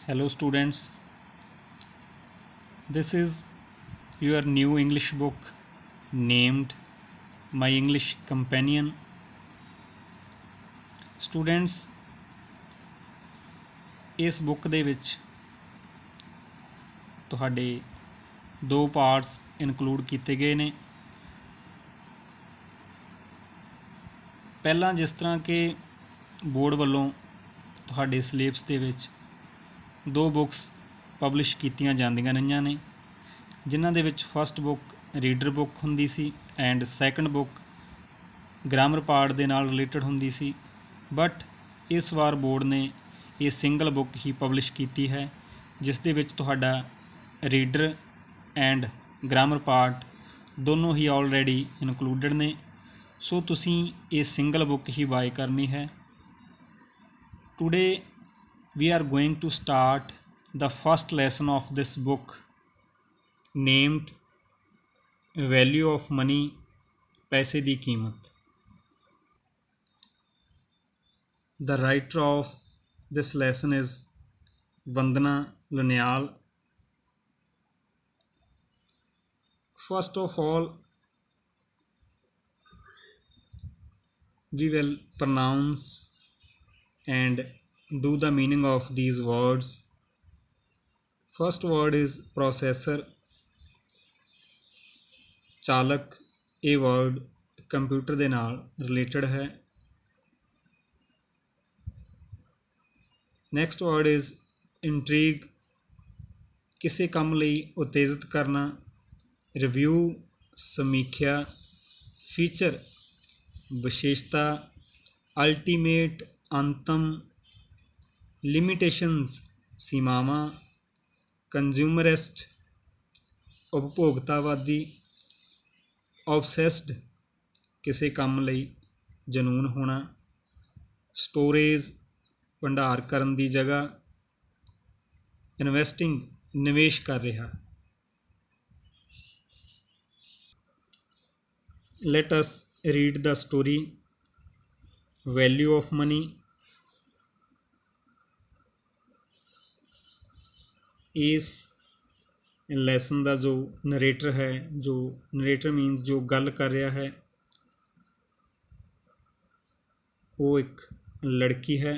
Hello students, this is your new English book named My English Companion. Students, ਇਸ book ਦੇ ਵਿੱਚ ਤੁਹਾਡੇ ਦੋ ਪਾਰਟਸ ਇਨਕਲੂਡ ਕੀਤੇ ਗਏ ਨੇ। ਪਹਿਲਾਂ ਜਿਸ ਤਰ੍ਹਾਂ ਕਿ ਬੋਰਡ ਵੱਲੋਂ ਤੁਹਾਡੇ ਸਿਲੇਬਸ ਦੇ ਵਿੱਚ ਦੋ ਬੁੱਕਸ ਪਬਲਿਸ਼ ਕੀਤੀਆਂ ਜਾਂਦੀਆਂ ਰਹੀਆਂ ਨੇ, ਜਿਨ੍ਹਾਂ ਦੇ ਵਿੱਚ ਫਸਟ ਬੁੱਕ ਰੀਡਰ ਬੁੱਕ ਹੁੰਦੀ ਸੀ and second book grammar part ਦੇ ਨਾਲ ਰਿਲੇਟਡ ਹੁੰਦੀ ਸੀ। ਬਟ ਇਸ ਵਾਰ ਬੋਰਡ ਨੇ ਇਹ ਸਿੰਗਲ ਬੁੱਕ ਹੀ ਪਬਲਿਸ਼ ਕੀਤੀ ਹੈ, ਜਿਸ ਦੇ ਵਿੱਚ ਤੁਹਾਡਾ ਰੀਡਰ ਐਂਡ ਗ੍ਰਾਮਰ ਪਾਰਟ ਦੋਨੋਂ ਹੀ ਆਲਰੇਡੀ ਇਨਕਲੂਡਡ ਨੇ। ਸੋ ਤੁਸੀਂ ਇਹ ਸਿੰਗਲ ਬੁੱਕ ਹੀ ਬਾਏ ਕਰਨੀ ਹੈ। Today we are going to start the first lesson of this book named value of money, पैसे दी कीमत। The writer of this lesson is Vandana Lanial। First of all, we will pronounce and do the meaning of these words। First word is processor, ਚਾਲਕ। ਇਹ word computer ਦੇ ਨਾਲ related ਹੈ। Next word is intrigue, ਕਿਸੇ ਕੰਮ ਲਈ ਉਤੇਜਿਤ ਕਰਨਾ। ਰਿਵਿਊ, ਸਮੀਖਿਆ। ਫੀਚਰ, ਵਿਸ਼ੇਸ਼ਤਾ। ਅਲਟੀਮੇਟ, ਅੰਤਮ। ਲਿਮਿਟੇਸ਼ਨਸ, ਸੀਮਾਵਾਂ। ਕੰਜ਼ਿਊਮਰਿਸਟ, ਉਪਭੋਗਤਾਵਾਦੀ। ਆਬਸੈਸਡ, ਕਿਸੇ ਕੰਮ ਲਈ ਜਨੂੰਨ ਹੋਣਾ। ਸਟੋਰੇਜ, ਭੰਡਾਰ ਕਰਨ ਦੀ ਜਗ੍ਹਾ। ਇਨਵੈਸਟਿੰਗ, ਨਿਵੇਸ਼ ਕਰ ਰਿਹਾ। Let us read the story value of money. ਇਸ ਲੈਸਨ ਦਾ ਜੋ ਨਰੇਟਰ ਹੈ, ਜੋ ਨਰੇਟਰ ਮੀਨਸ ਜੋ ਗੱਲ ਕਰ ਰਿਹਾ ਹੈ, ਉਹ ਇੱਕ ਲੜਕੀ ਹੈ।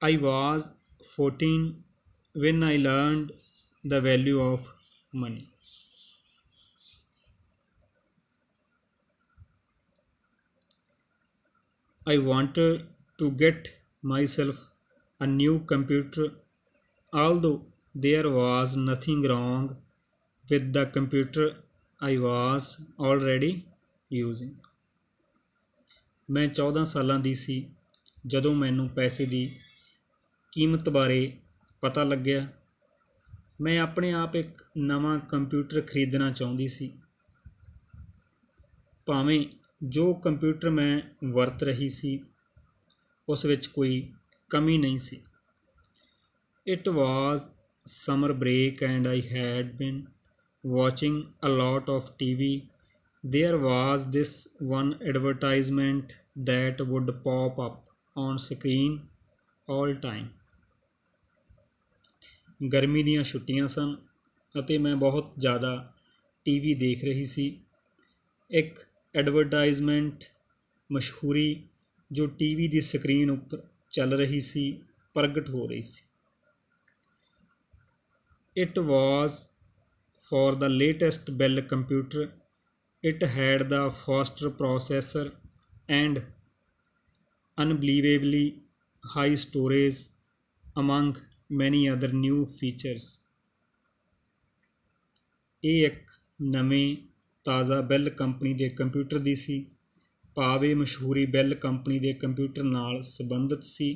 I was 14 when I learned the value of money। I wanted to get myself a new computer, although there was nothing wrong with the computer I was already using। ਮੈਂ 14 ਸਾਲਾਂ ਦੀ ਸੀ ਜਦੋਂ ਮੈਨੂੰ ਪੈਸੇ ਦੀ ਕੀਮਤ ਬਾਰੇ ਪਤਾ ਲੱਗਿਆ। ਮੈਂ ਆਪਣੇ ਆਪ ਇੱਕ ਨਵਾਂ ਕੰਪਿਊਟਰ ਖਰੀਦਣਾ ਚਾਹੁੰਦੀ ਸੀ, ਭਾਵੇਂ ਜੋ ਕੰਪਿਊਟਰ ਮੈਂ ਵਰਤ ਰਹੀ ਸੀ ਉਸ ਵਿੱਚ ਕੋਈ ਕਮੀ ਨਹੀਂ ਸੀ। It was summer break and I had been watching a lot of TV। There was this one advertisement that would pop up on screen all time। ਗਰਮੀ ਦੀਆਂ ਛੁੱਟੀਆਂ ਸਨ ਅਤੇ ਮੈਂ ਬਹੁਤ ਜ਼ਿਆਦਾ TV ਦੇਖ ਰਹੀ ਸੀ। ਇੱਕ ਐਡਵਰਟਾਈਜ਼ਮੈਂਟ, ਮਸ਼ਹੂਰੀ ਜੋ TV ਦੀ ਸਕਰੀਨ ਉੱਪਰ ਚੱਲ ਰਹੀ ਸੀ, ਪ੍ਰਗਟ ਹੋ ਰਹੀ ਸੀ। It was for the latest Dell computer। It had the faster processor and unbelievably high storage among many other new features। ਇਹ ਇੱਕ ਨਵੇਂ ਤਾਜ਼ਾ ਬੈੱਲ ਕੰਪਨੀ ਦੇ ਕੰਪਿਊਟਰ ਦੀ ਸੀ, ਭਾਵ ਇਹ ਮਸ਼ਹੂਰੀ ਬੈੱਲ ਕੰਪਨੀ ਦੇ ਕੰਪਿਊਟਰ ਨਾਲ ਸੰਬੰਧਿਤ ਸੀ।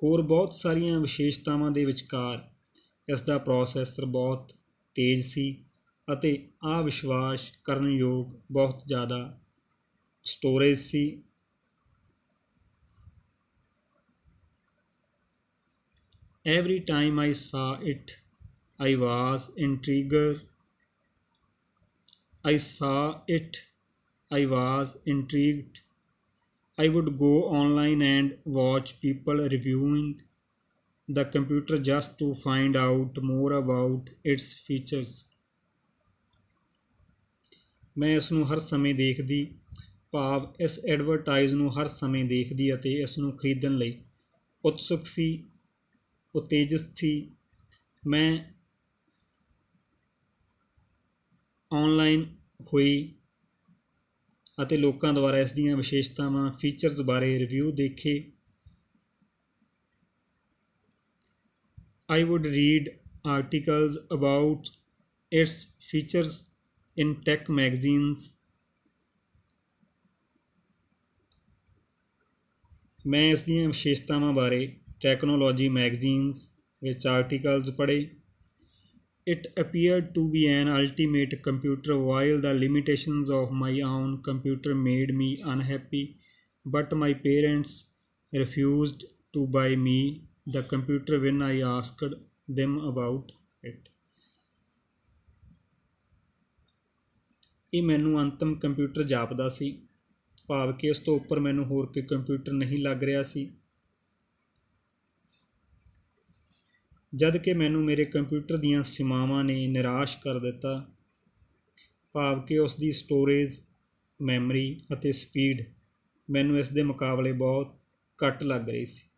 ਹੋਰ ਬਹੁਤ ਸਾਰੀਆਂ ਵਿਸ਼ੇਸ਼ਤਾਵਾਂ ਦੇ ਵਿਚਕਾਰ ਇਸ ਦਾ ਪ੍ਰੋਸੈਸਰ ਬਹੁਤ ਤੇਜ਼ ਸੀ ਅਤੇ ਅਵਿਸ਼ਵਾਸ ਕਰਨਯੋਗ ਬਹੁਤ ਜ਼ਿਆਦਾ storage C. Every time I saw it, I was intrigued। I saw it, I was intrigued। I would go online and watch people reviewing the computer just to find out more about its features। ਮੈਂ ਇਸ ਨੂੰ ਹਰ ਸਮੇਂ ਦੇਖਦੀ, ਭਾਵ ਇਸ advertise ਨੂੰ ਹਰ ਸਮੇਂ ਦੇਖਦੀ ਅਤੇ ਇਸ ਨੂੰ ਖਰੀਦਣ ਲਈ ਉਤਸੁਕ ਸੀ, ਉਤੇਜਿਤ ਸੀ। ਮੈਂ ਆਨਲਾਈਨ ਹੋਈ ਅਤੇ ਲੋਕਾਂ ਦੁਆਰਾ ਇਸ ਦੀਆਂ ਵਿਸ਼ੇਸ਼ਤਾਵਾਂ, ਫੀਚਰਸ ਬਾਰੇ ਰਿਵਿਊ ਦੇਖੇ। I would read articles about its features in tech magazines। ਮੈਂ ਇਸ ਦੀਆਂ ਵਿਸ਼ੇਸ਼ਤਾਵਾਂ ਬਾਰੇ ਟੈਕਨੋਲੋਜੀ ਮੈਗਜ਼ੀਨਸ ਵਿੱਚ ਆਰਟੀਕਲਸ ਪੜ੍ਹੇ। It appeared to be an ultimate computer while the limitations of my own computer made me unhappy, but my parents refused to buy me the computer when I asked them about it। ਇਹ ਮੈਨੂੰ ਅੰਤਮ computer ਜਾਪਦਾ ਸੀ, ਭਾਵ ਕਿ ਇਸ ਤੋਂ ਉੱਪਰ ਮੈਨੂੰ ਹੋਰ ਕੋਈ ਕੰਪਿਊਟਰ ਨਹੀਂ ਲੱਗ ਰਿਹਾ ਸੀ। ਜਦ ਕਿ ਮੈਨੂੰ ਮੇਰੇ ਕੰਪਿਊਟਰ ਦੀਆਂ ਸੀਮਾਵਾਂ ਨੇ ਨਿਰਾਸ਼ ਕਰ ਦਿੱਤਾ, ਭਾਵ ਕਿ ਉਸ ਦੀ ਸਟੋਰੇਜ, ਮੈਮਰੀ ਅਤੇ ਸਪੀਡ ਮੈਨੂੰ ਇਸ ਦੇ ਮੁਕਾਬਲੇ ਬਹੁਤ ਘੱਟ ਲੱਗ ਰਹੀ ਸੀ।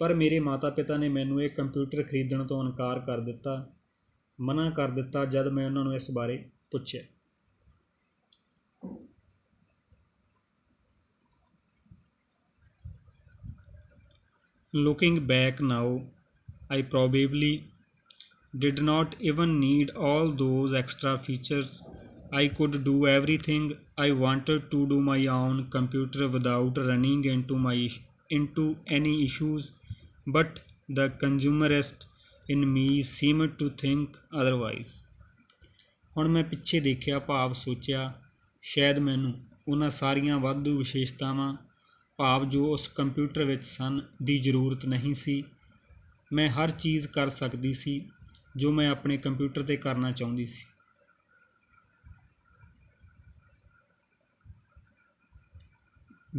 ਪਰ ਮੇਰੇ ਮਾਤਾ ਪਿਤਾ ਨੇ ਮੈਨੂੰ ਇਹ ਕੰਪਿਊਟਰ ਖਰੀਦਣ ਤੋਂ ਇਨਕਾਰ ਕਰ ਦਿੱਤਾ, ਮਨ੍ਹਾ ਕਰ ਦਿੱਤਾ ਜਦ ਮੈਂ ਉਹਨਾਂ ਨੂੰ ਇਸ ਬਾਰੇ ਪੁੱਛਿਆ। Looking back now, I probably did not even need all those extra features। I could do everything I wanted to do my own computer without running into any issues, but the consumerist in me seemed to think otherwise। ਹੁਣ ਮੈਂ ਪਿੱਛੇ ਦੇਖਿਆ, ਭਾਵ ਸੋਚਿਆ, ਸ਼ਾਇਦ ਮੈਨੂੰ ਉਹਨਾਂ ਸਾਰੀਆਂ ਵਾਧੂ ਵਿਸ਼ੇਸ਼ਤਾਵਾਂ, ਭਾਵ ਜੋ ਉਸ ਕੰਪਿਊਟਰ ਵਿੱਚ ਸਨ, ਦੀ ਜ਼ਰੂਰਤ ਨਹੀਂ ਸੀ। ਮੈਂ ਹਰ ਚੀਜ਼ ਕਰ ਸਕਦੀ ਸੀ ਜੋ ਮੈਂ ਆਪਣੇ ਕੰਪਿਊਟਰ 'ਤੇ ਕਰਨਾ ਚਾਹੁੰਦੀ ਸੀ।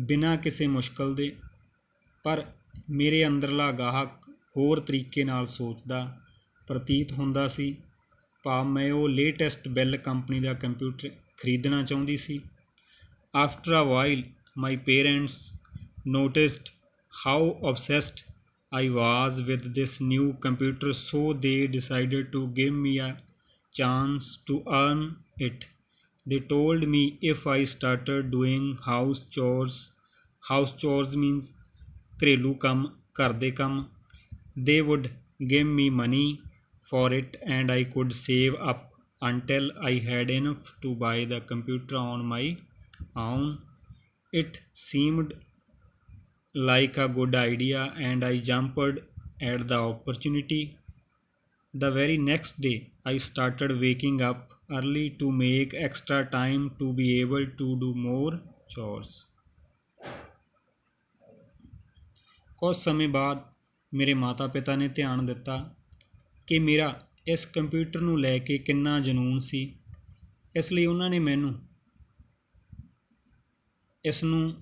ਬਿਨਾਂ ਕਿਸੇ ਮੁਸ਼ਕਲ ਦੇ। ਪਰ ਮੇਰੇ ਅੰਦਰਲਾ ਗਾਹਕ ਹੋਰ ਤਰੀਕੇ ਨਾਲ ਸੋਚਦਾ ਪ੍ਰਤੀਤ ਹੁੰਦਾ ਸੀ, ਭਾਵ ਮੈਂ ਉਹ ਲੇਟੈਸਟ ਬੈੱਲ ਕੰਪਨੀ ਦਾ ਕੰਪਿਊਟਰ ਖਰੀਦਣਾ ਚਾਹੁੰਦੀ ਸੀ। After a while my parents noticed how obsessed I was with this new computer, so they decided to give me a chance to earn it। They told me if I started doing house chores means ਘਰੇਲੂ ਕੰਮ, ਘਰ ਦੇ ਕੰਮ, they would give me money for it and I could save up until I had enough to buy the computer on my own। It seemed like a good idea and I jumped at the opportunity। The very next day I started waking up early to make extra time to be able to do more chores। ਕੁਝ ਸਮੇਂ ਬਾਅਦ ਮੇਰੇ ਮਾਤਾ ਪਿਤਾ ਨੇ ਧਿਆਨ ਦਿੱਤਾ ਕਿ ਮੇਰਾ ਇਸ ਕੰਪਿਊਟਰ ਨੂੰ ਲੈ ਕੇ ਕਿੰਨਾ ਜਨੂੰਨ ਸੀ। ਇਸ ਲਈ ਉਹਨਾਂ ਨੇ ਮੈਨੂੰ ਇਸ ਨੂੰ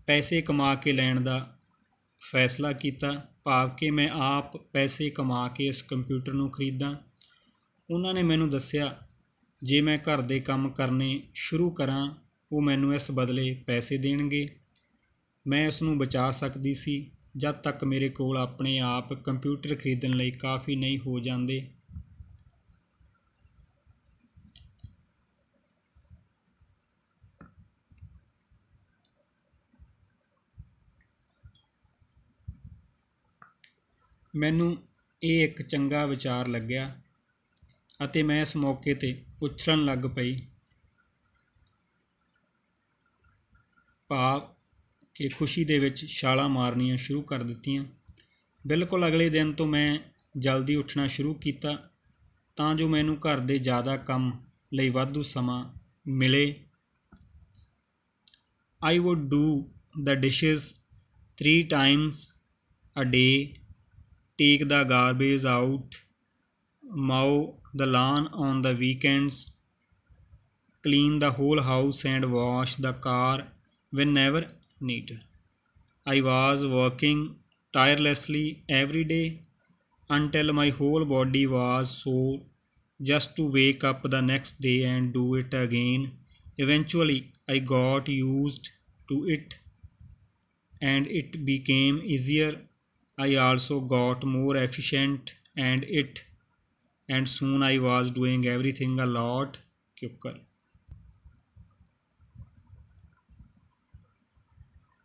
ਪੈਸੇ ਕਮਾ ਕੇ ਲੈਣ ਦਾ ਫੈਸਲਾ ਕੀਤਾ, ਭਾਵ ਕਿ ਮੈਂ ਆਪ ਪੈਸੇ ਕਮਾ ਕੇ ਇਸ ਕੰਪਿਊਟਰ ਨੂੰ ਖਰੀਦਾਂ। ਉਹਨਾਂ ਨੇ ਮੈਨੂੰ ਦੱਸਿਆ ਜੇ ਮੈਂ ਘਰ ਦੇ ਕੰਮ ਕਰਨੇ ਸ਼ੁਰੂ ਕਰਾਂ, ਉਹ ਮੈਨੂੰ ਇਸ ਬਦਲੇ ਪੈਸੇ ਦੇਣਗੇ। ਮੈਂ ਇਸ ਨੂੰ ਬਚਾ ਸਕਦੀ ਸੀ ਜਦ ਤੱਕ ਮੇਰੇ ਕੋਲ ਆਪਣੇ ਆਪ ਕੰਪਿਊਟਰ ਖਰੀਦਣ ਲਈ ਕਾਫੀ ਨਹੀਂ ਹੋ ਜਾਂਦੇ। ਮੈਨੂੰ ਇਹ ਇੱਕ ਚੰਗਾ ਵਿਚਾਰ ਲੱਗਿਆ ਅਤੇ ਮੈਂ ਇਸ ਮੌਕੇ 'ਤੇ ਉਛਲਣ ਲੱਗ ਪਈ, ਭਾਵ ਕਿ ਖੁਸ਼ੀ ਦੇ ਵਿੱਚ ਛਾਲਾਂ ਮਾਰਨੀਆਂ ਸ਼ੁਰੂ ਕਰ ਦਿੱਤੀਆਂ। ਬਿਲਕੁਲ ਅਗਲੇ ਦਿਨ ਤੋਂ ਮੈਂ ਜਲਦੀ ਉੱਠਣਾ ਸ਼ੁਰੂ ਕੀਤਾ ਤਾਂ ਜੋ ਮੈਨੂੰ ਘਰ ਦੇ ਜ਼ਿਆਦਾ ਕੰਮ ਲਈ ਵਾਧੂ ਸਮਾਂ ਮਿਲੇ। I would do the dishes 3 times a day, take the garbage out, mow the lawn on the weekends, clean the whole house and wash the car whenever needed. I was working tirelessly every day until my whole body was sore just to wake up the next day and do it again. Eventually, I got used to it and it became easier. I also got more efficient and soon I was doing everything a lot quicker.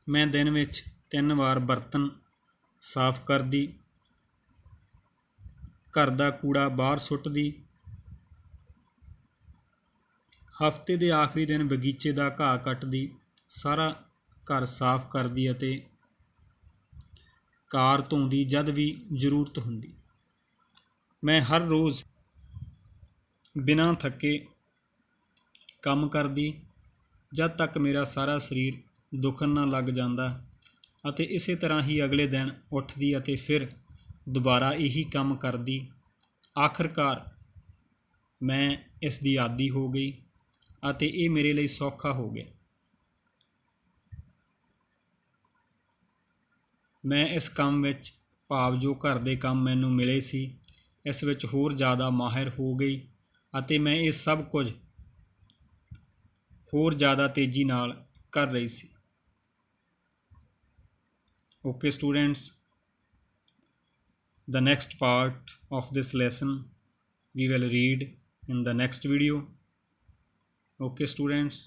ਮੈਂ ਦਿਨ ਵਿੱਚ 3 ਵਾਰ ਬਰਤਨ ਸਾਫ਼ ਕਰਦੀ, ਘਰ ਦਾ ਕੂੜਾ ਬਾਹਰ ਸੁੱਟਦੀ, ਹਫ਼ਤੇ ਦੇ ਆਖਰੀ ਦਿਨ ਬਗੀਚੇ ਦਾ ਘਾਹ ਕੱਟਦੀ, ਸਾਰਾ ਘਰ ਸਾਫ਼ ਕਰਦੀ ਅਤੇ ਕਾਰ ਧੋਂਦੀ ਜਦ ਵੀ ਜ਼ਰੂਰਤ ਹੁੰਦੀ। ਮੈਂ ਹਰ ਰੋਜ਼ ਬਿਨਾਂ ਥੱਕੇ ਕੰਮ ਕਰਦੀ ਜਦ ਤੱਕ ਮੇਰਾ ਸਾਰਾ ਸਰੀਰ ਦੁਖਣ ਨਾ ਲੱਗ ਜਾਂਦਾ ਅਤੇ ਇਸੇ ਤਰ੍ਹਾਂ ਹੀ ਅਗਲੇ ਦਿਨ ਉੱਠਦੀ ਅਤੇ ਫਿਰ ਦੁਬਾਰਾ ਇਹੀ ਕੰਮ ਕਰਦੀ। ਆਖਰਕਾਰ ਮੈਂ ਇਸ ਦੀ ਆਦੀ ਹੋ ਗਈ ਅਤੇ ਇਹ ਮੇਰੇ ਲਈ ਸੌਖਾ ਹੋ ਗਿਆ। ਮੈਂ ਇਸ ਕੰਮ ਵਿੱਚ ਭਾਵ ਜੋ ਘਰ ਦੇ ਕੰਮ ਮੈਨੂੰ ਮਿਲੇ ਸੀ ਇਸ ਵਿੱਚ ਹੋਰ ਜ਼ਿਆਦਾ ਮਾਹਿਰ ਹੋ ਗਈ ਅਤੇ ਮੈਂ ਇਹ ਸਭ ਕੁਝ ਹੋਰ ਜ਼ਿਆਦਾ ਤੇਜ਼ੀ ਨਾਲ ਕਰ ਰਹੀ ਸੀ। Okay students, the next part of this lesson we will read in the next video. Okay students.